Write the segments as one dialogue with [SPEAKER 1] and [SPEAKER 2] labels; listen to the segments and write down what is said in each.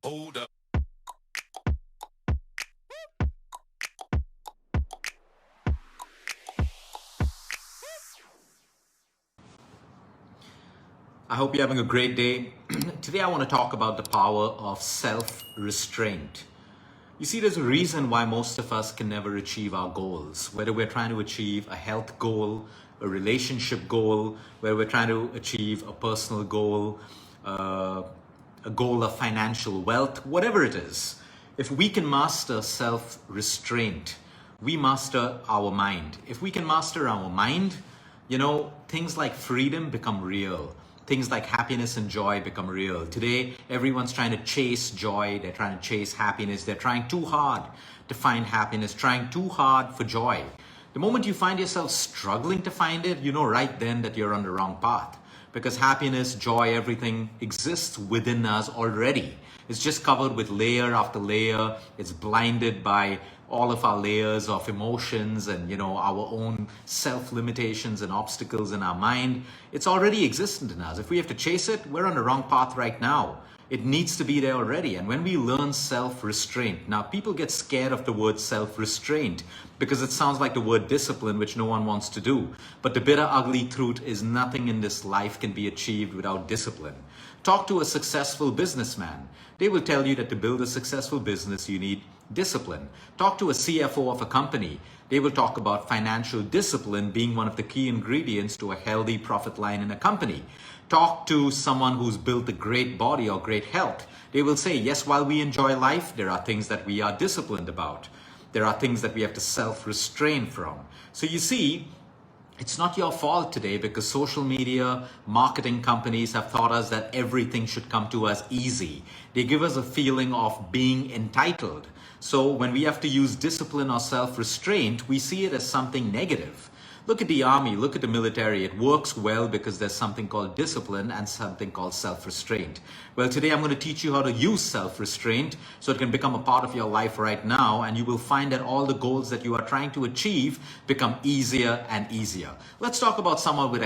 [SPEAKER 1] Hold up.
[SPEAKER 2] I hope you're having a great day. Today I want to talk about the power of self-restraint. You see, there's a reason why most of us can never achieve our goals, whether we're trying to achieve a health goal, a relationship goal, whether we're trying to achieve a personal goal, a goal of financial wealth, whatever it is. If we can master self-restraint, we master our mind. If we can master our mind, things like freedom become real. Things like happiness and joy become real. Today, everyone's trying to chase joy. They're trying to chase happiness. They're trying too hard to find happiness, trying too hard for joy. The moment you find yourself struggling to find it, you know right then that you're on the wrong path. Because happiness, joy, everything exists within us already. It's just covered with layer after layer. It's blinded by all of our layers of emotions and our own self-limitations and obstacles in our mind. It's already existent in us. If we have to chase it, we're on the wrong path right now. It needs to be there already. And when we learn self-restraint, now people get scared of the word self-restraint because it sounds like the word discipline, which no one wants to do. But the bitter, ugly truth is nothing in this life can be achieved without discipline. Talk to a successful businessman. They will tell you that to build a successful business, you need discipline. Talk to a CFO of a company. They will talk about financial discipline being one of the key ingredients to a healthy profit line in a company. Talk to someone who's built a great body or great health. They will say, yes, while we enjoy life, there are things that we are disciplined about. There are things that we have to self-restrain from. So you see, it's not your fault today because social media, marketing companies have taught us that everything should come to us easy. They give us a feeling of being entitled. So when we have to use discipline or self-restraint, we see it as something negative. Look at the army, look at the military. It works well because there's something called discipline and something called self-restraint. Well, today I'm going to teach you how to use self-restraint so it can become a part of your life right now, and you will find that all the goals that you are trying to achieve become easier and easier. Let's talk about someone with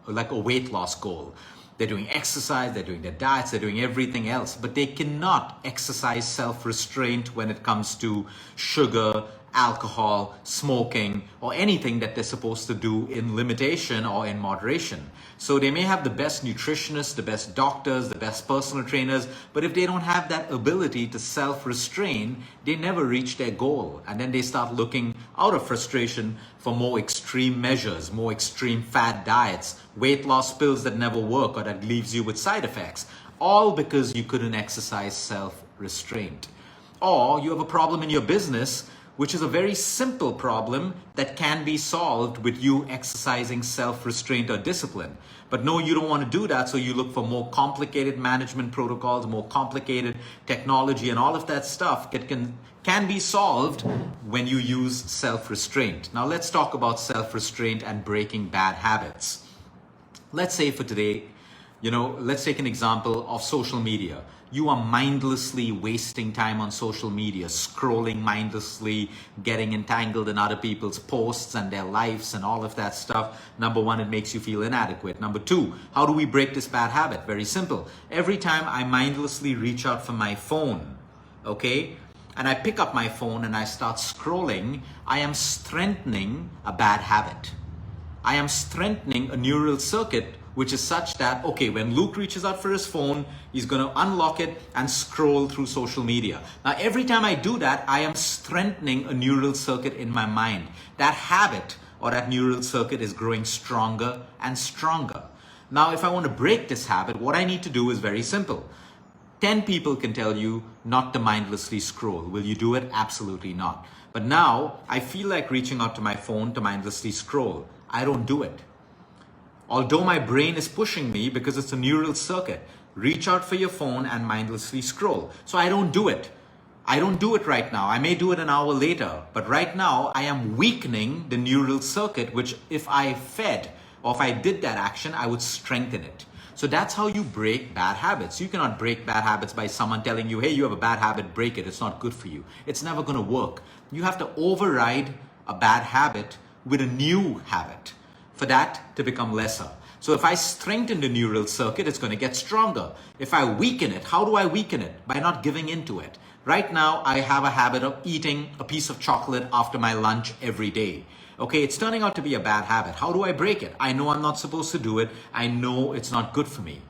[SPEAKER 2] like a weight loss goal. They're doing exercise, they're doing their diets, they're doing everything else, but they cannot exercise self-restraint when it comes to sugar, alcohol, smoking, or anything that they're supposed to do in limitation or in moderation. So they may have the best nutritionists, the best doctors, the best personal trainers, but if they don't have that ability to self-restrain, they never reach their goal. And then they start looking out of frustration for more extreme measures, more extreme fad diets, weight loss pills that never work or that leaves you with side effects, all because you couldn't exercise self-restraint. Or you have a problem in your business, which is a very simple problem that can be solved with you exercising self-restraint or discipline. But no, you don't want to do that, so you look for more complicated management protocols, more complicated technology, and all of that stuff that can be solved when you use self-restraint. Now let's talk about self-restraint and breaking bad habits. Let's say for today, let's take an example of social media. You are mindlessly wasting time on social media, scrolling mindlessly, getting entangled in other people's posts and their lives and all of that stuff. Number one, it makes you feel inadequate. Number two, how do we break this bad habit? Very simple. Every time I mindlessly reach out for my phone, okay, and I pick up my phone and I start scrolling, I am strengthening a bad habit. I am strengthening a neural circuit which is such that, okay, when Luke reaches out for his phone, he's going to unlock it and scroll through social media. Now, every time I do that, I am strengthening a neural circuit in my mind. That habit or that neural circuit is growing stronger and stronger. Now, if I want to break this habit, what I need to do is very simple. 10 people can tell you not to mindlessly scroll. Will you do it? Absolutely not. But now, I feel like reaching out to my phone to mindlessly scroll. I don't do it. Although my brain is pushing me because it's a neural circuit. Reach out for your phone and mindlessly scroll. So I don't do it. I don't do it right now. I may do it an hour later. But right now, I am weakening the neural circuit, which if I fed or if I did that action, I would strengthen it. So that's how you break bad habits. You cannot break bad habits by someone telling you, hey, you have a bad habit, break it. It's not good for you. It's never going to work. You have to override a bad habit with a new habit for that to become lesser. So if I strengthen the neural circuit, it's going to get stronger. If I weaken it, how do I weaken it? By not giving into it. Right now, I have a habit of eating a piece of chocolate after my lunch every day. Okay, it's turning out to be a bad habit. How do I break it? I know I'm not supposed to do it. I know it's not good for me.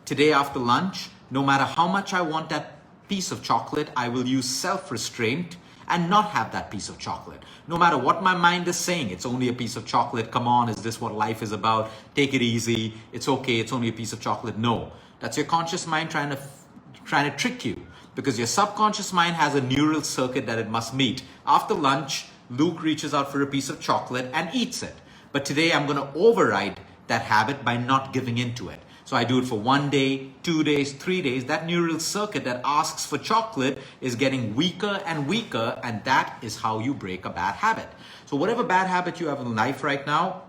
[SPEAKER 2] Today after lunch, no matter how much I want that piece of chocolate, I will use self-restraint and not have that piece of chocolate. No matter what my mind is saying, it's only a piece of chocolate. Come on, is this what life is about? Take it easy. It's okay. It's only a piece of chocolate. No, that's your conscious mind trying to trick you, because your subconscious mind has a neural circuit that it must meet. After lunch, Luke reaches out for a piece of chocolate and eats it. But today I'm going to override that habit by not giving into it. So I do it for 1 day, 2 days, 3 days. That neural circuit that asks for chocolate is getting weaker and weaker, and that is how you break a bad habit. So whatever bad habit you have in life right now,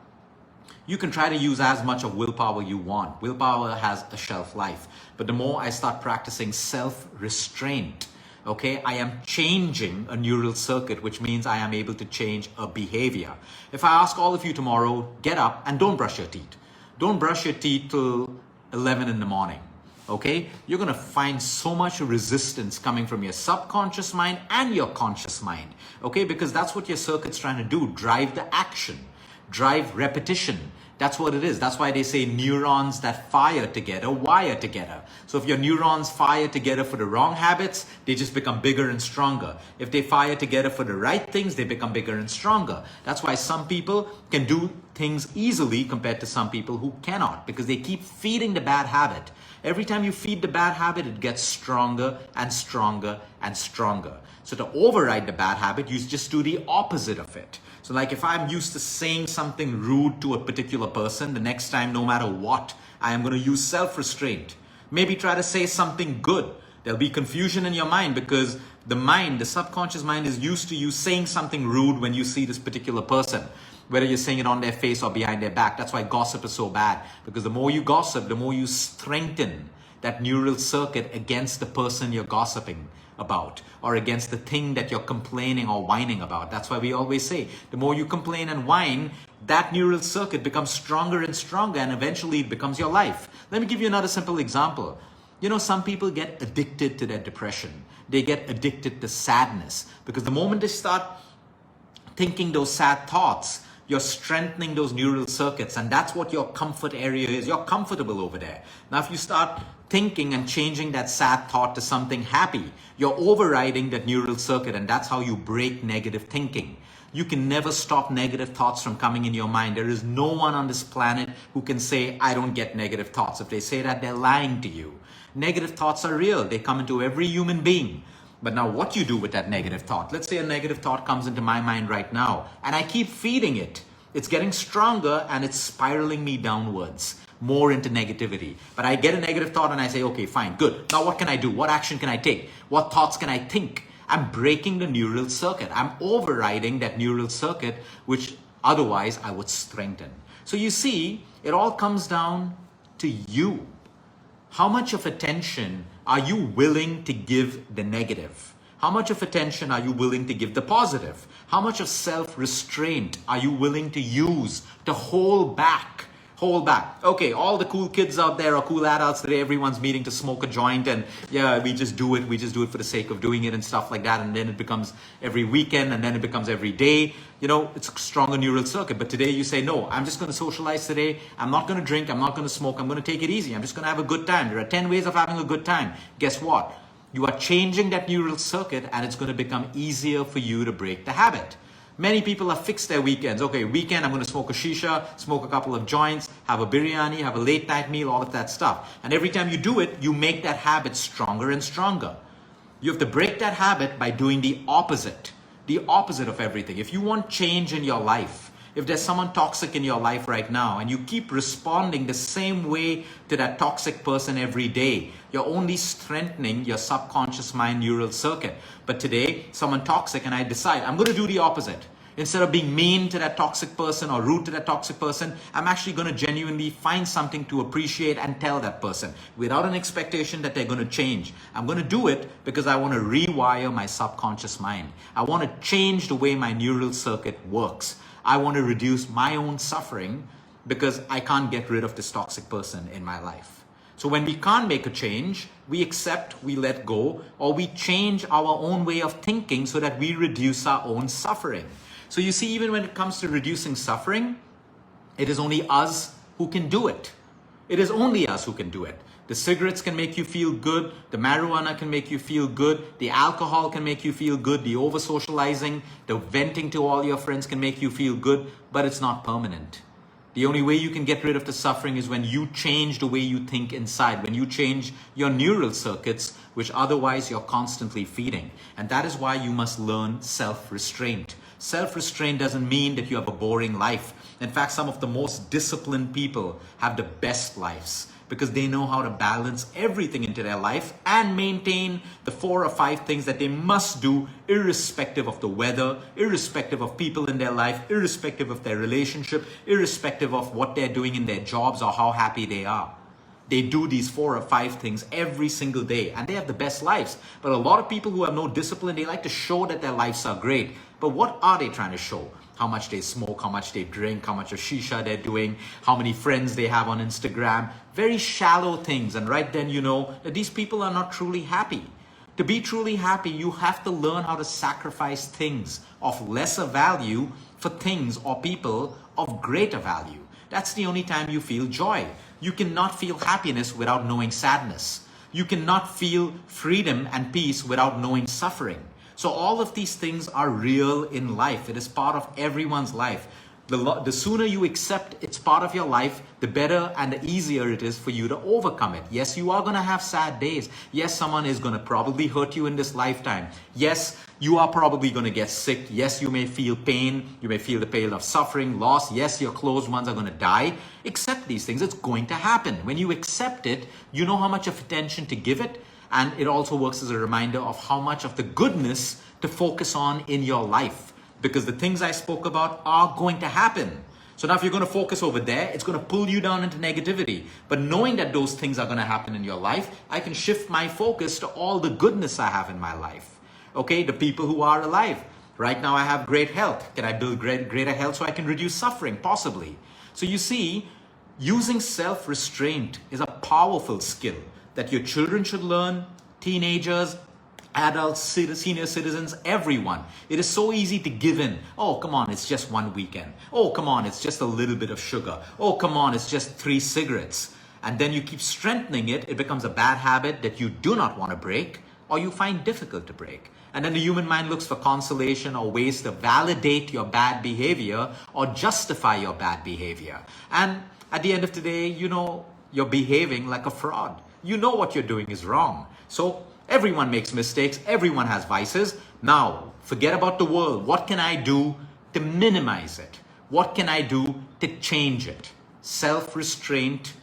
[SPEAKER 2] you can try to use as much of willpower you want. Willpower has a shelf life. But the more I start practicing self-restraint, okay, I am changing a neural circuit, which means I am able to change a behavior. If I ask all of you tomorrow, get up and don't brush your teeth. Don't brush your teeth till 11 in the morning. Okay, you're going to find so much resistance coming from your subconscious mind and your conscious mind. Okay, because that's what your circuit's trying to do. Drive the action, drive repetition. That's what it is. That's why they say neurons that fire together wire together. So if your neurons fire together for the wrong habits, they just become bigger and stronger. If they fire together for the right things, they become bigger and stronger. That's why some people can do things easily compared to some people who cannot, because they keep feeding the bad habit. Every time you feed the bad habit, it gets stronger and stronger and stronger. So to override the bad habit, you just do the opposite of it. So like if I'm used to saying something rude to a particular person, the next time, no matter what, I am going to use self-restraint. Maybe try to say something good. There'll be confusion in your mind because the mind, the subconscious mind, is used to you saying something rude when you see this particular person, whether you're saying it on their face or behind their back. That's why gossip is so bad, because the more you gossip, the more you strengthen that neural circuit against the person you're gossiping about, or against the thing that you're complaining or whining about. That's why we always say, the more you complain and whine, that neural circuit becomes stronger and stronger, and eventually it becomes your life. Let me give you another simple example. You know, some people get addicted to their depression. They get addicted to sadness, because the moment they start thinking those sad thoughts, you're strengthening those neural circuits, and that's what your comfort area is. You're comfortable over there. Now, if you start thinking and changing that sad thought to something happy, you're overriding that neural circuit, and that's how you break negative thinking. You can never stop negative thoughts from coming in your mind. There is no one on this planet who can say, I don't get negative thoughts. If they say that, they're lying to you. Negative thoughts are real. They come into every human being. But now what you do with that negative thought? Let's say a negative thought comes into my mind right now, and I keep feeding it. It's getting stronger and it's spiraling me downwards, more into negativity. But I get a negative thought and I say, okay, fine, good. Now what can I do? What action can I take? What thoughts can I think? I'm breaking the neural circuit. I'm overriding that neural circuit, which otherwise I would strengthen. So you see, it all comes down to you. How much of attention are you willing to give the negative? How much of attention are you willing to give the positive? How much of self-restraint are you willing to use to hold back? Hold back. Okay, all the cool kids out there, or cool adults today, everyone's meeting to smoke a joint, and yeah, we just do it. We just do it for the sake of doing it and stuff like that. And then it becomes every weekend, and then it becomes every day. You know, it's a stronger neural circuit. But today you say, no, I'm just going to socialize today. I'm not going to drink. I'm not going to smoke. I'm going to take it easy. I'm just going to have a good time. There are 10 ways of having a good time. Guess what? You are changing that neural circuit, and it's going to become easier for you to break the habit. Many people have fixed their weekends. Okay, weekend, I'm going to smoke a shisha, smoke a couple of joints, have a biryani, have a late night meal, all of that stuff. And every time you do it, you make that habit stronger and stronger. You have to break that habit by doing the opposite of everything. If you want change in your life, if there's someone toxic in your life right now and you keep responding the same way to that toxic person every day, you're only strengthening your subconscious mind neural circuit. But today, someone toxic, and I decide I'm going to do the opposite. Instead of being mean to that toxic person or rude to that toxic person, I'm actually going to genuinely find something to appreciate and tell that person without an expectation that they're going to change. I'm going to do it because I want to rewire my subconscious mind. I want to change the way my neural circuit works. I want to reduce my own suffering because I can't get rid of this toxic person in my life. So when we can't make a change, we accept, we let go, or we change our own way of thinking so that we reduce our own suffering. So you see, even when it comes to reducing suffering, it is only us who can do it. It is only us who can do it. The cigarettes can make you feel good. The marijuana can make you feel good. The alcohol can make you feel good. The over-socializing, the venting to all your friends can make you feel good, but it's not permanent. The only way you can get rid of the suffering is when you change the way you think inside, when you change your neural circuits, which otherwise you're constantly feeding. And that is why you must learn self-restraint. Self-restraint doesn't mean that you have a boring life. In fact, some of the most disciplined people have the best lives because they know how to balance everything into their life and maintain the 4 or 5 things that they must do irrespective of the weather, irrespective of people in their life, irrespective of their relationship, irrespective of what they're doing in their jobs or how happy they are. They do these 4 or 5 things every single day and they have the best lives. But a lot of people who have no discipline, they like to show that their lives are great. But what are they trying to show? How much they smoke, how much they drink, how much of shisha they're doing, how many friends they have on Instagram. Very shallow things. And right then you know that these people are not truly happy. To be truly happy, you have to learn how to sacrifice things of lesser value for things or people of greater value. That's the only time you feel joy. You cannot feel happiness without knowing sadness. You cannot feel freedom and peace without knowing suffering. So all of these things are real in life. It is part of everyone's life. The sooner you accept it's part of your life, the better and the easier it is for you to overcome it. Yes, you are going to have sad days. Yes, someone is going to probably hurt you in this lifetime. Yes, you are probably going to get sick. Yes, you may feel pain. You may feel the pain of suffering, loss. Yes, your close ones are going to die. Accept these things. It's going to happen. When you accept it, you know how much of attention to give it. And it also works as a reminder of how much of the goodness to focus on in your life. Because the things I spoke about are going to happen. So now if you're going to focus over there, it's going to pull you down into negativity. But knowing that those things are going to happen in your life, I can shift my focus to all the goodness I have in my life. Okay, the people who are alive. Right now I have great health. Can I build greater health so I can reduce suffering? Possibly. So you see, using self-restraint is a powerful skill that your children should learn, teenagers, adults, senior citizens, everyone. It is so easy to give in. Oh, come on, it's just one weekend. Oh, come on, it's just a little bit of sugar. Oh, come on, it's just 3 cigarettes. And then you keep strengthening it. It becomes a bad habit that you do not want to break or you find difficult to break. And then the human mind looks for consolation or ways to validate your bad behavior or justify your bad behavior. And at the end of the day, you know, you're behaving like a fraud. You know what you're doing is wrong. So everyone makes mistakes. Everyone has vices. Now, forget about the world. What can I do to minimize it? What can I do to change it? Self-restraint,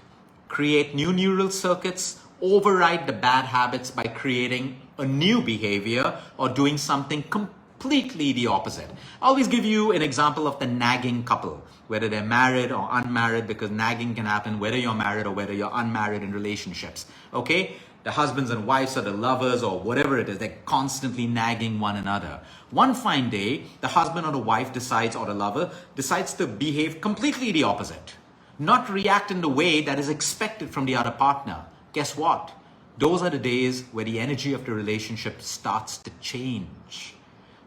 [SPEAKER 2] create new neural circuits, override the bad habits by creating a new behavior or doing something completely the opposite. I always give you an example of the nagging couple, whether they're married or unmarried, because nagging can happen whether you're married or whether you're unmarried in relationships. Okay? The husbands and wives or the lovers or whatever it is, they're constantly nagging one another. One fine day, the husband or the wife decides, or the lover decides to behave completely the opposite. Not react in the way that is expected from the other partner. Guess what? Those are the days where the energy of the relationship starts to change.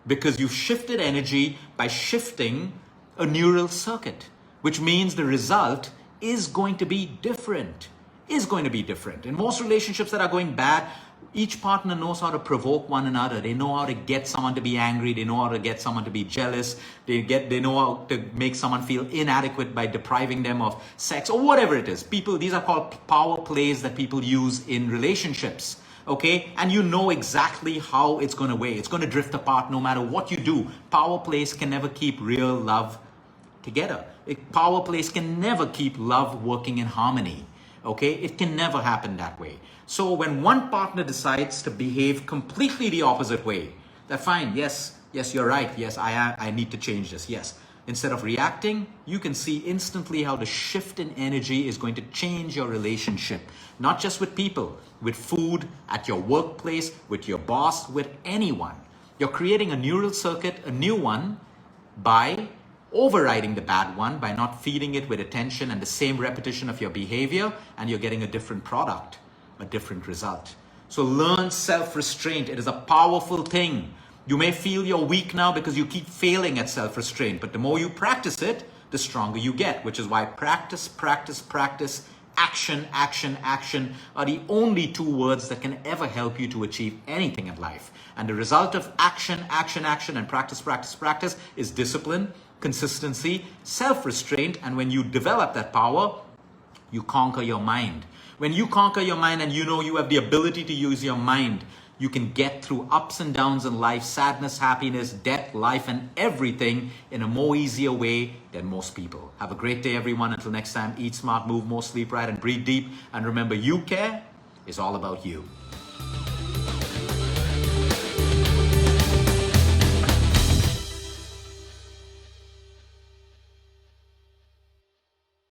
[SPEAKER 2] Because you've shifted energy by shifting a neural circuit, which means the result is going to be different. In most relationships that are going bad, each partner knows how to provoke one another. They know how to get someone to be angry. They know how to get someone to be jealous. They know how to make someone feel inadequate by depriving them of sex or whatever it is. These are called power plays that people use in relationships. Okay, and you know exactly how it's going to weigh. It's going to drift apart no matter what you do. Power plays can never keep real love together. Power plays can never keep love working in harmony. Okay, it can never happen that way. So when one partner decides to behave completely the opposite way, they're fine. Yes, you're right. Yes, I need to change this. Yes. Instead of reacting, you can see instantly how the shift in energy is going to change your relationship. Not just with people, with food, at your workplace, with your boss, with anyone. You're creating a neural circuit, a new one, by overriding the bad one by not feeding it with attention and the same repetition of your behavior, and you're getting a different product, a different result. So learn self-restraint. It is a powerful thing. You may feel you're weak now because you keep failing at self-restraint, but the more you practice it, the stronger you get, which is why practice, practice, practice, action, action, action are the only two words that can ever help you to achieve anything in life. And the result of action, action, action, and practice, practice, practice is discipline, consistency, self-restraint, and when you develop that power, you conquer your mind. When you conquer your mind and you know you have the ability to use your mind, you can get through ups and downs in life, sadness, happiness, death, life, and everything in a more easier way than most people. Have a great day, everyone. Until next time, eat smart, move more, sleep right, and breathe deep. And remember, you care is all about you.